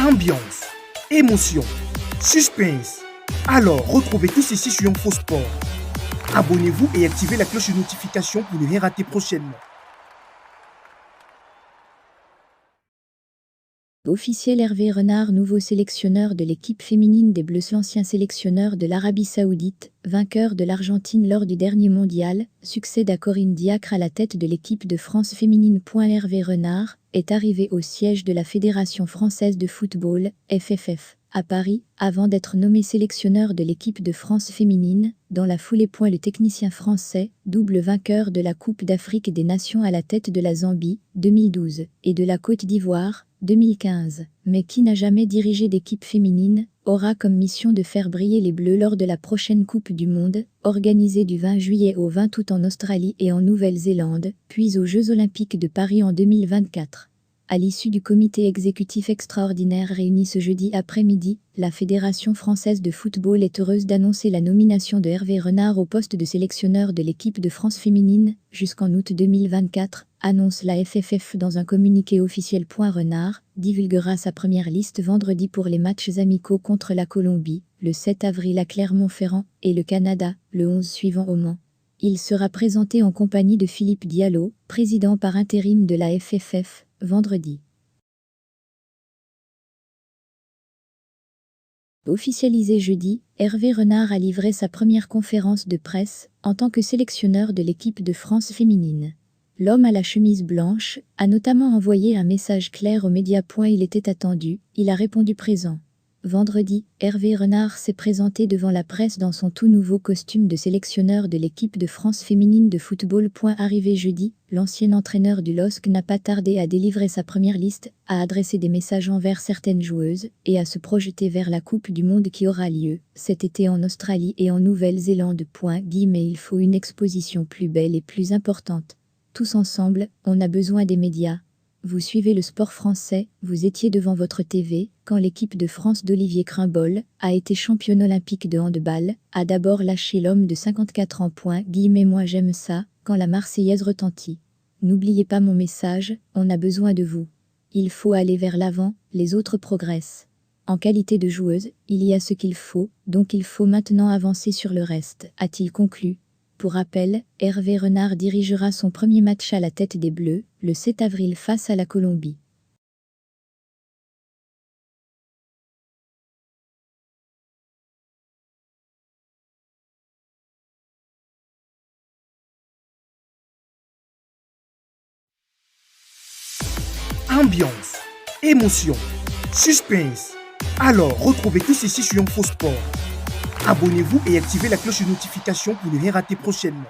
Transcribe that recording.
Ambiance, émotion, suspense. Alors, retrouvez tout ceci sur InfoSport. Abonnez-vous et activez la cloche de notification pour ne rien rater prochainement. Officiel Hervé Renard, nouveau sélectionneur de l'équipe féminine des Bleus, l'ancien sélectionneur de l'Arabie Saoudite, vainqueur de l'Argentine lors du dernier mondial, succède à Corinne Diacre à la tête de l'équipe de France féminine. Hervé Renard est arrivé au siège de la Fédération française de football, FFF, à Paris, avant d'être nommé sélectionneur de l'équipe de France féminine. Dans la foulée, le technicien français, double vainqueur de la Coupe d'Afrique des Nations à la tête de la Zambie, 2012, et de la Côte d'Ivoire, 2015, mais qui n'a jamais dirigé d'équipe féminine, aura comme mission de faire briller les Bleus lors de la prochaine Coupe du Monde, organisée du 20 juillet au 20 août en Australie et en Nouvelle-Zélande, puis aux Jeux Olympiques de Paris en 2024. À l'issue du comité exécutif extraordinaire réuni ce jeudi après-midi, la Fédération française de football est heureuse d'annoncer la nomination de Hervé Renard au poste de sélectionneur de l'équipe de France féminine jusqu'en août 2024, annonce la FFF dans un communiqué officiel. Renard divulguera sa première liste vendredi pour les matchs amicaux contre la Colombie, le 7 avril à Clermont-Ferrand, et le Canada, le 11 suivant au Mans. Il sera présenté en compagnie de Philippe Diallo, président par intérim de la FFF, vendredi. Officialisé jeudi, Hervé Renard a livré sa première conférence de presse en tant que sélectionneur de l'équipe de France féminine. L'homme à la chemise blanche a notamment envoyé un message clair aux médias. Il était attendu, il a répondu présent. Vendredi, Hervé Renard s'est présenté devant la presse dans son tout nouveau costume de sélectionneur de l'équipe de France féminine de football. Arrivé jeudi, l'ancien entraîneur du LOSC n'a pas tardé à délivrer sa première liste, à adresser des messages envers certaines joueuses et à se projeter vers la Coupe du Monde qui aura lieu cet été en Australie et en Nouvelle-Zélande. Mais il faut une exposition plus belle et plus importante. Tous ensemble, on a besoin des médias. Vous suivez le sport français, vous étiez devant votre TV, quand l'équipe de France d'Olivier Krimbol a été championne olympique de handball, a d'abord lâché l'homme de 54 ans. Moi j'aime ça, quand la Marseillaise retentit. N'oubliez pas mon message, on a besoin de vous. Il faut aller vers l'avant, les autres progressent. En qualité de joueuse, il y a ce qu'il faut, donc il faut maintenant avancer sur le reste, a-t-il conclu. Pour rappel, Hervé Renard dirigera son premier match à la tête des Bleus, le 7 avril face à la Colombie. Ambiance, émotion, suspense. Alors, retrouvez tout ceci sur InfoSport. Abonnez-vous et activez la cloche de notification pour ne rien rater prochainement.